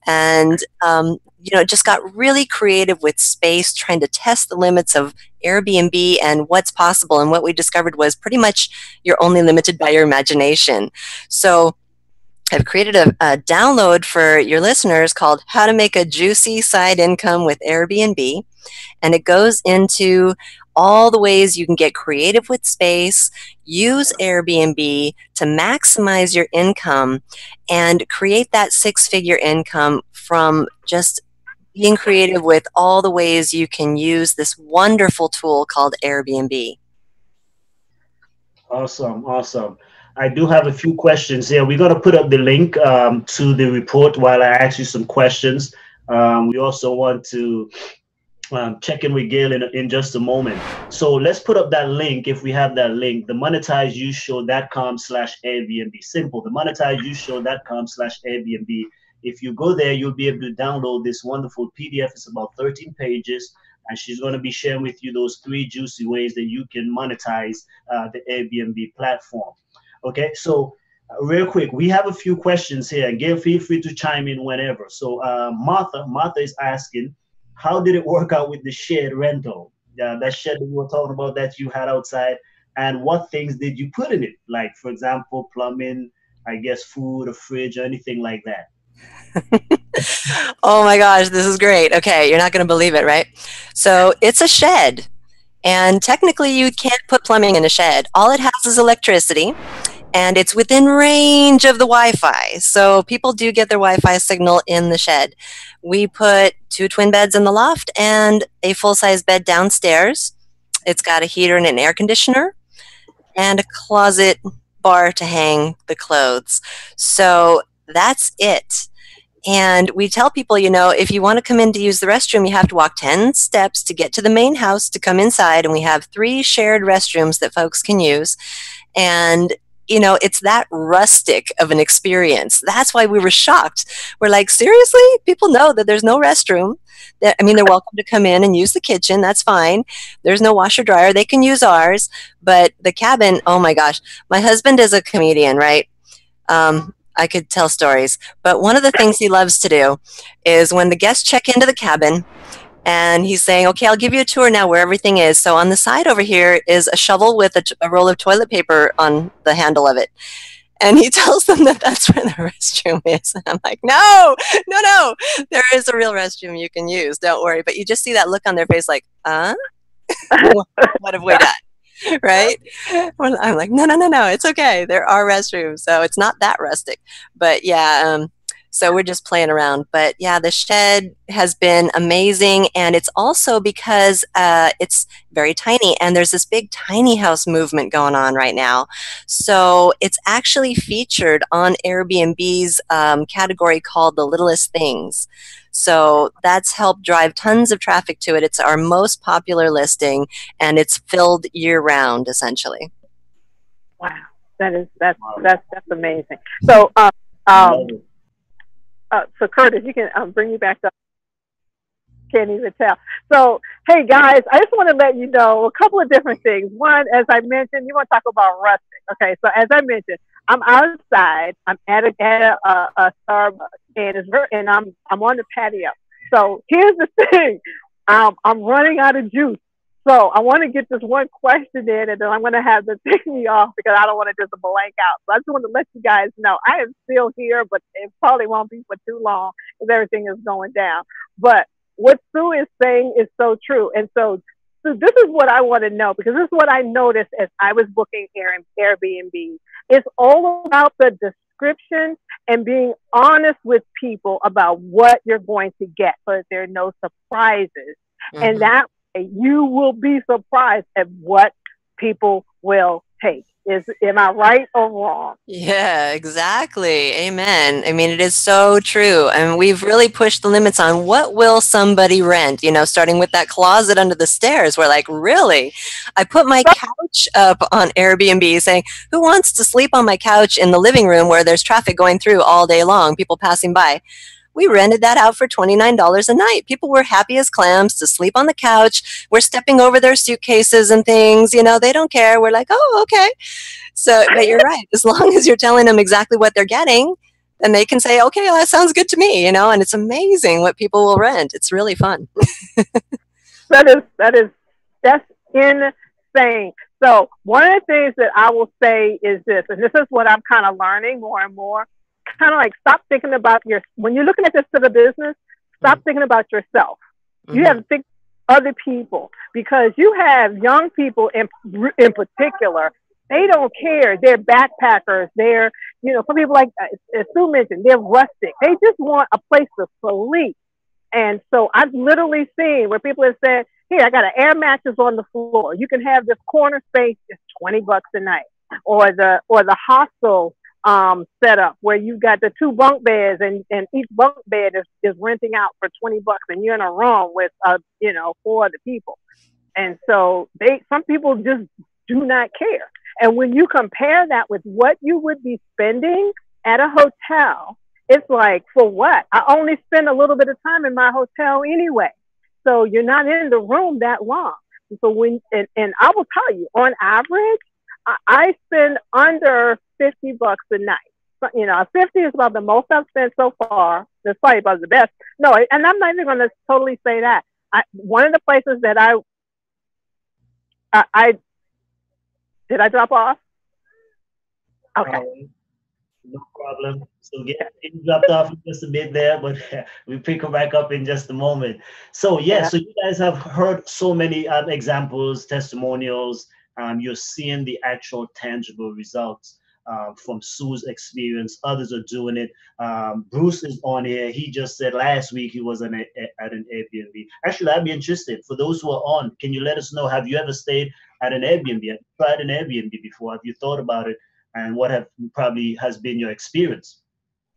and you know, just got really creative with space, trying to test the limits of Airbnb and what's possible. And what we discovered was pretty much you're only limited by your imagination. So I've created a download for your listeners called How to Make a Juicy Side Income with Airbnb. And it goes into all the ways you can get creative with space, use Airbnb to maximize your income, and create that six-figure income from just being creative with all the ways you can use this wonderful tool called Airbnb. Awesome, awesome. I do have a few questions here. We're going to put up the link to the report while I ask you some questions. We also want to check in with Gail in just a moment. So let's put up that link if we have that link, the monetizeushow.com/Airbnb. Simple, the monetizeushow.com/Airbnb. If you go there, you'll be able to download this wonderful PDF. It's about 13 pages, and she's going to be sharing with you those 3 juicy ways that you can monetize the Airbnb platform. Okay, so real quick, we have a few questions here, and Gail, feel free to chime in whenever. So Martha is asking, how did it work out with the shed rental? That shed that you were talking about that you had outside, and what things did you put in it? Like, for example, plumbing, I guess food, a fridge, or anything like that. Oh my gosh, this is great. Okay, you're not going to believe it, right? So it's a shed, and technically you can't put plumbing in a shed. All it has is electricity, and it's within range of the Wi-Fi. So people do get their Wi-Fi signal in the shed. We put 2 twin beds in the loft and a full-size bed downstairs. It's got a heater and an air conditioner and a closet bar to hang the clothes. So that's it. And we tell people, you know, if you want to come in to use the restroom, you have to walk 10 steps to get to the main house to come inside. And we have 3 shared restrooms that folks can use. And, you know, it's that rustic of an experience. That's why we were shocked. We're like, seriously? People know that there's no restroom. I mean, they're welcome to come in and use the kitchen. That's fine. There's no washer dryer. They can use ours. But the cabin, oh my gosh. My husband is a comedian, right? I could tell stories. But one of the things he loves to do is when the guests check into the cabin and he's saying, okay, I'll give you a tour now where everything is. So on the side over here is a shovel with a roll of toilet paper on the handle of it. And he tells them that that's where the restroom is. And I'm like, no, no, no. There is a real restroom you can use. Don't worry. But you just see that look on their face like, what have we done? Right? I'm like, no, no, no, no, it's okay. There are restrooms, so it's not that rustic. But yeah, so we're just playing around. But yeah, the shed has been amazing, and it's also because it's very tiny, and there's this big tiny house movement going on right now. So it's actually featured on Airbnb's category called The Littlest Things. So that's helped drive tons of traffic to it. It's our most popular listing, and it's filled year round, essentially. Wow, that's amazing. So, so Curtis, you can bring you back up. Can't even tell. So, hey guys, I just want to let you know a couple of different things. One, as I mentioned, you want to talk about rustic. Okay, so as I mentioned, I'm outside. I'm at a Starbucks, and I'm on the patio. So here's the thing, I'm running out of juice. So I want to get this one question in, and then I'm going to have to take me off because I don't want to just blank out. So I just want to let you guys know I am still here, but it probably won't be for too long because everything is going down. But what Sue is saying is so true. And so this is what I want to know, because this is what I noticed as I was booking Airbnb. It's all about the description and being honest with people about what you're going to get so that there are no surprises. Mm-hmm. And that way you will be surprised at what people will take. Am I right or wrong? Yeah, exactly. Amen. I mean, it is so true. And we've really pushed the limits on what will somebody rent, you know, starting with that closet under the stairs. We're like, really? I put my couch up on Airbnb saying, who wants to sleep on my couch in the living room where there's traffic going through all day long, people passing by? We rented that out for $29 a night. People were happy as clams to sleep on the couch. We're stepping over their suitcases and things. You know, they don't care. We're like, oh, okay. So, but you're right. As long as you're telling them exactly what they're getting, then they can say, okay, well, that sounds good to me. You know, and it's amazing what people will rent. It's really fun. That's insane. So one of the things that I will say is this, and this is what I'm kind of learning more and more. Kind of like stop thinking about when you're looking at this to the business, stop thinking about yourself. You have to think other people, because you have young people in particular. They don't care. They're backpackers. They're, you know, some people, like as Sue mentioned, they're rustic. They just want a place to sleep. And so I've literally seen where people have said, here, I got an air mattress on the floor. You can have this corner space, it's $20 a night. or the hostel setup where you got the two bunk beds and each bunk bed is renting out for $20 and you're in a room with four other people. And so some people just do not care. And when you compare that with what you would be spending at a hotel, it's like, for what? I only spend a little bit of time in my hotel anyway. So you're not in the room that long. So and I will tell you, on average, I spend under $50 a night. So, 50 is about the most I've spent so far. That's probably about the best. No, and I'm not even going to totally say that. One of the places that I did I drop off? Okay. No problem. So get dropped off just a bit there, but we pick her back up in just a moment. So yeah, Yeah. so you guys have heard so many examples, testimonials. You're seeing the actual tangible results from Sue's experience. Others are doing it. Bruce is on here. He just said last week he was at an Airbnb. Actually, I'd be interested. For those who are on, can you let us know? Have you ever stayed at an Airbnb? Have you tried an Airbnb before? Have you thought about it? And what have probably has been your experience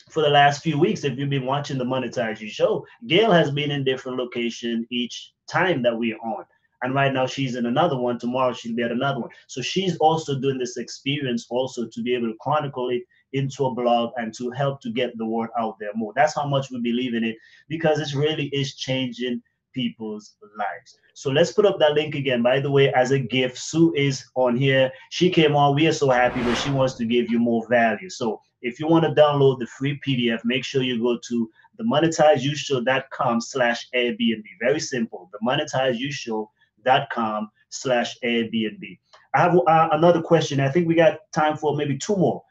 for the last few weeks? If you've been watching the MonetizeU show, Gail has been in different location each time that we're on. And right now she's in another one. Tomorrow she'll be at another one. So she's also doing this experience also to be able to chronicle it into a blog and to help to get the word out there more. That's how much we believe in it, because it really is changing people's lives. So let's put up that link again. By the way, as a gift, Sue is on here. She came on. We are so happy, but she wants to give you more value. So if you want to download the free PDF, make sure you go to themonetizeushow.com/Airbnb. Very simple. Themonetizeushow.com/Airbnb. I have another question. I think we got time for maybe two more.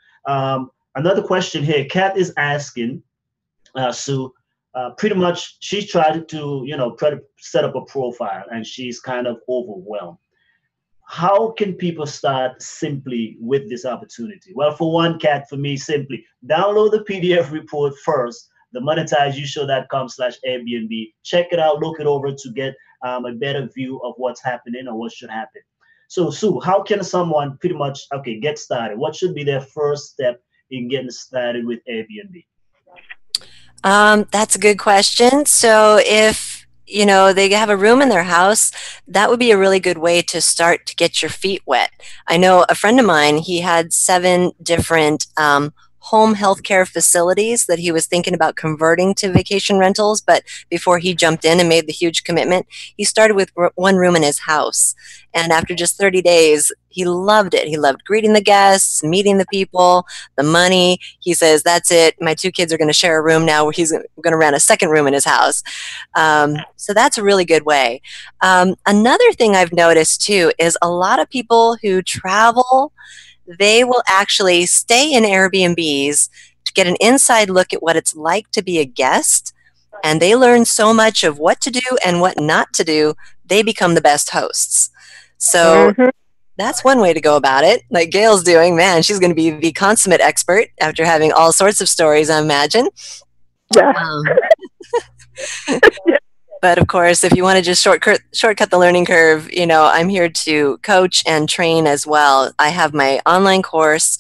Another question here. Kat is asking, Sue, pretty much she's tried to, try to set up a profile and she's kind of overwhelmed. How can people start simply with this opportunity? Well, for one, Kat, for me, simply download the PDF report first, the monetizeushow.com/Airbnb. Check it out, look it over to get a better view of what's happening or what should happen. So, Sue, how can someone pretty much, get started? What should be their first step in getting started with Airbnb? That's a good question. So if they have a room in their house, that would be a really good way to start to get your feet wet. I know a friend of mine, he had 7 different home healthcare facilities that he was thinking about converting to vacation rentals, but before he jumped in and made the huge commitment, he started with one room in his house. And after just 30 days, he loved it. He loved greeting the guests, meeting the people, the money. He says, that's it. My 2 kids are going to share a room now where he's going to rent a second room in his house. So that's a really good way. Another thing I've noticed too is a lot of people who travel, they will actually stay in Airbnbs to get an inside look at what it's like to be a guest. And they learn so much of what to do and what not to do. They become the best hosts. So that's one way to go about it. Like Gail's doing, man, she's going to be the consummate expert after having all sorts of stories, I imagine. Yeah. But of course, if you want to just shortcut the learning curve, I'm here to coach and train as well. I have my online course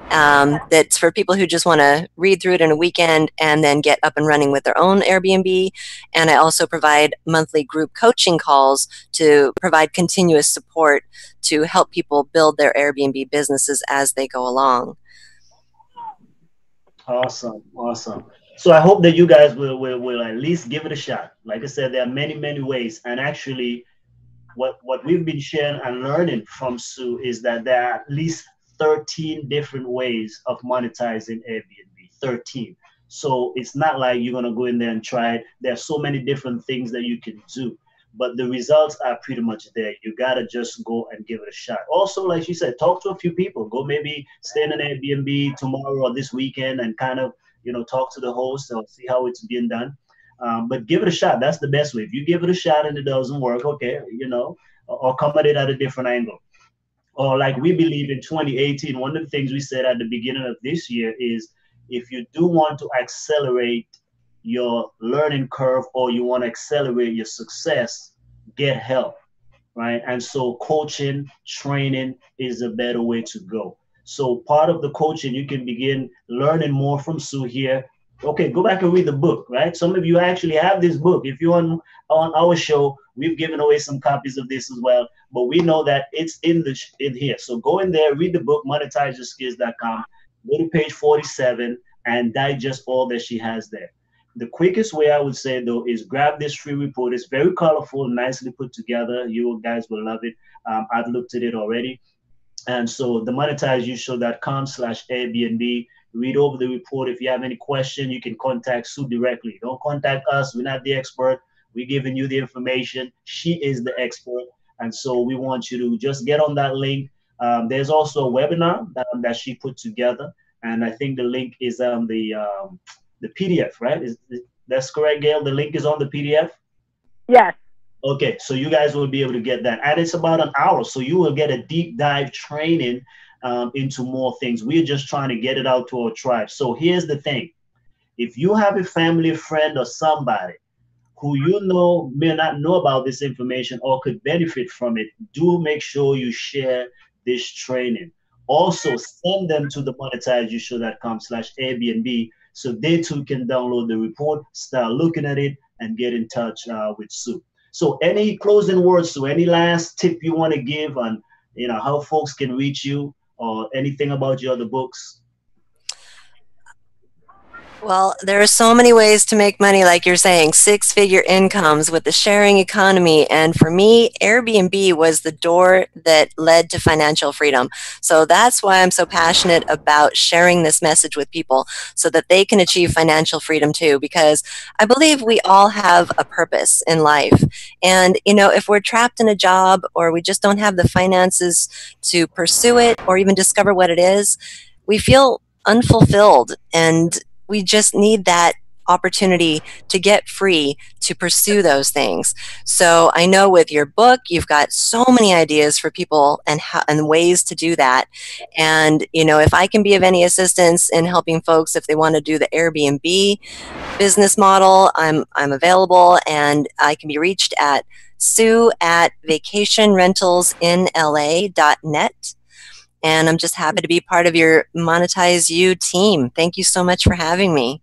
that's for people who just want to read through it in a weekend and then get up and running with their own Airbnb. And I also provide monthly group coaching calls to provide continuous support to help people build their Airbnb businesses as they go along. Awesome. So I hope that you guys will at least give it a shot. Like I said, there are many, many ways. And actually, what we've been sharing and learning from Sue is that there are at least 13 different ways of monetizing Airbnb. 13. So it's not like you're going to go in there and try it. There are so many different things that you can do, but the results are pretty much there. You got to just go and give it a shot. Also, like you said, talk to a few people. Go maybe stay in an Airbnb tomorrow or this weekend and kind of, talk to the host or see how it's being done. But give it a shot. That's the best way. If you give it a shot and it doesn't work, okay, or come at it at a different angle. Or like we believe in 2018, one of the things we said at the beginning of this year is if you do want to accelerate your learning curve or you want to accelerate your success, get help, right? And so coaching, training is a better way to go. So part of the coaching, you can begin learning more from Sue here. Okay, go back and read the book, right? Some of you actually have this book. If you're on our show, we've given away some copies of this as well. But we know that it's in here. So go in there, read the book, monetizeyourskills.com, go to page 47 and digest all that she has there. The quickest way I would say though is grab this free report. It's very colorful, nicely put together. You guys will love it. I've looked at it already. And so the monetizeyourshow.com/Airbnb. Read over the report. If you have any question, you can contact Sue directly. Don't contact us. We're not the expert. We're giving you the information. She is the expert. And so we want you to just get on that link. There's also a webinar that she put together. And I think the link is on the PDF, right? That's correct, Gail? The link is on the PDF? Yes. Okay, so you guys will be able to get that. And it's about an hour, so you will get a deep dive training into more things. We're just trying to get it out to our tribe. So here's the thing. If you have a family, friend, or somebody who you know may not know about this information or could benefit from it, do make sure you share this training. Also, send them to the monetizeyourshow.com/Airbnb so they too can download the report, start looking at it, and get in touch with Sue. So any closing words, Sue, any last tip you want to give on, how folks can reach you or anything about your other books? Well, there are so many ways to make money, like you're saying, six-figure incomes with the sharing economy. And for me, Airbnb was the door that led to financial freedom. So that's why I'm so passionate about sharing this message with people so that they can achieve financial freedom too, because I believe we all have a purpose in life. And, if we're trapped in a job or we just don't have the finances to pursue it or even discover what it is, we feel unfulfilled, and we just need that opportunity to get free to pursue those things. So I know with your book, you've got so many ideas for people and ways to do that. And, if I can be of any assistance in helping folks if they want to do the Airbnb business model, I'm available, and I can be reached at sue@vacationrentalsinla.net. And I'm just happy to be part of your MonetizeU team. Thank you so much for having me.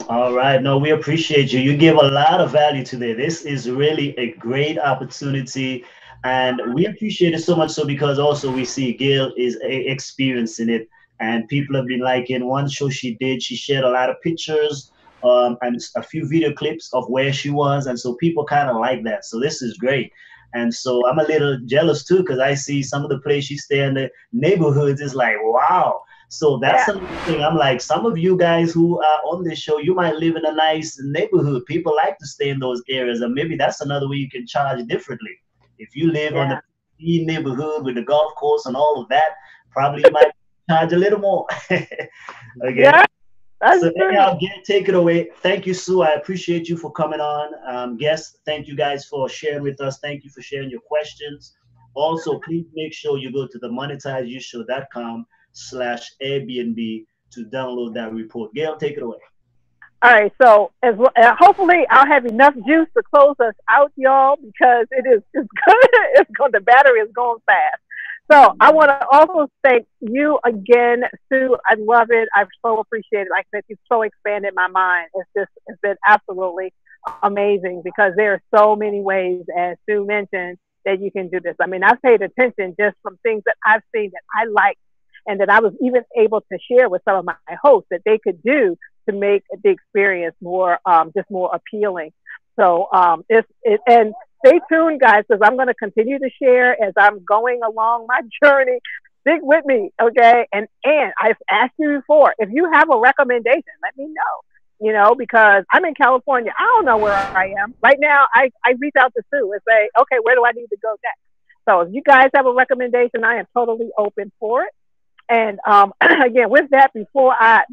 All right. No, we appreciate you. You give a lot of value today. This is really a great opportunity. And we appreciate it so much so because also we see Gail is experiencing it. And people have been liking one show she did. She shared a lot of pictures and a few video clips of where she was. And so people kind of like that. So this is great. And so I'm a little jealous too because I see some of the places you stay in the neighborhoods. It's like, wow. So that's another thing. I'm like, some of you guys who are on this show, you might live in a nice neighborhood. People like to stay in those areas. And maybe that's another way you can charge differently. If you live on the neighborhood with the golf course and all of that, probably you might charge a little more. Okay. Yeah. So anyhow, Gail, take it away. Thank you, Sue. I appreciate you for coming on. Guests, thank you guys for sharing with us. Thank you for sharing your questions. Also, please make sure you go to the monetizeyoushow.com/Airbnb to download that report. Gail, take it away. All right, so hopefully I'll have enough juice to close us out, y'all, because it's good. The battery is going fast. So I want to also thank you again, Sue. I love it. I so appreciate it. Like I said, you've so expanded my mind. It's been absolutely amazing because there are so many ways, as Sue mentioned, that you can do this. I mean, I've paid attention just from things that I've seen that I like and that I was even able to share with some of my hosts that they could do to make the experience more appealing. So and stay tuned, guys, because I'm going to continue to share as I'm going along my journey. Stick with me, okay? And I've asked you before, if you have a recommendation, let me know, because I'm in California. I don't know where I am. Right now, I reach out to Sue and say, okay, where do I need to go next? So if you guys have a recommendation, I am totally open for it. And again, with that, before I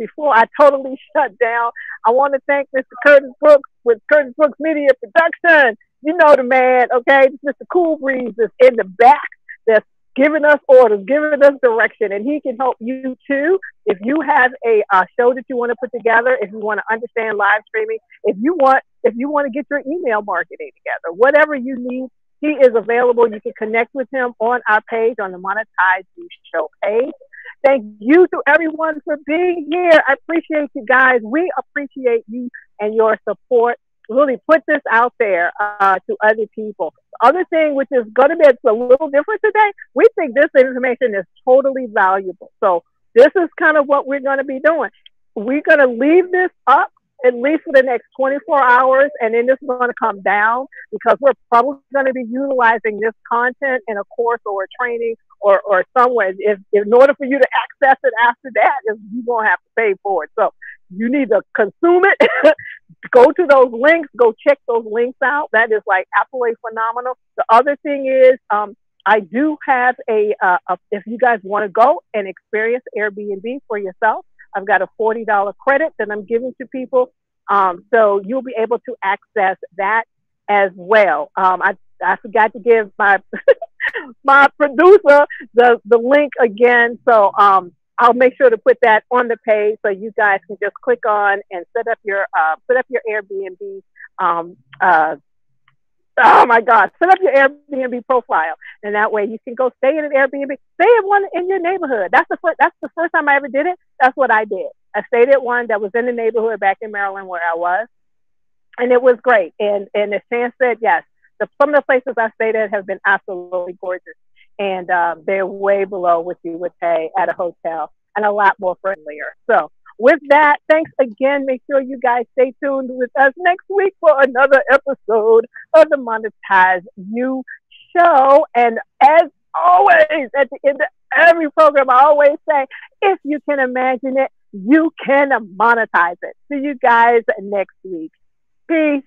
totally shut down, I want to thank Mr. Curtis Brooks with Curtis Brooks Media Production. You know the man, okay? Mr. Cool Breeze is in the back that's giving us orders, giving us direction, and he can help you too. If you have a show that you want to put together, if you want to understand live streaming, if you want to get your email marketing together, whatever you need, he is available. You can connect with him on our page, on the MonetizeU Show page. Thank you to everyone for being here. I appreciate you guys. We appreciate you and your support. Really put this out there to other people. The other thing, which is going to be a little different today, we think this information is totally valuable. So this is kind of what we're going to be doing. We're going to leave this up at least for the next 24 hours, and then this is going to come down because we're probably going to be utilizing this content in a course or a training or somewhere. If in order for you to access it after that, you're going to have to pay for it. So you need to consume it. Go to those links. Go check those links out. That is like absolutely phenomenal. The other thing is, I do have if you guys want to go and experience Airbnb for yourself, I've got a $40 credit that I'm giving to people. So you'll be able to access that as well. I forgot to give my my producer the link again. So I'll make sure to put that on the page so you guys can just click on and set up your Airbnb. Oh my God, set up your Airbnb profile. And that way you can go stay in an Airbnb, stay in one in your neighborhood. That's the first time I ever did it. That's what I did. I stayed at one that was in the neighborhood back in Maryland where I was. And it was great. And as Shan said, yes, some of the places I stayed at have been absolutely gorgeous. And they're way below what you would pay at a hotel and a lot more friendlier. So with that, thanks again. Make sure you guys stay tuned with us next week for another episode of the MonetizeU show. And as always, at the end of every program, I always say, if you can imagine it, you can monetize it. See you guys next week. Peace.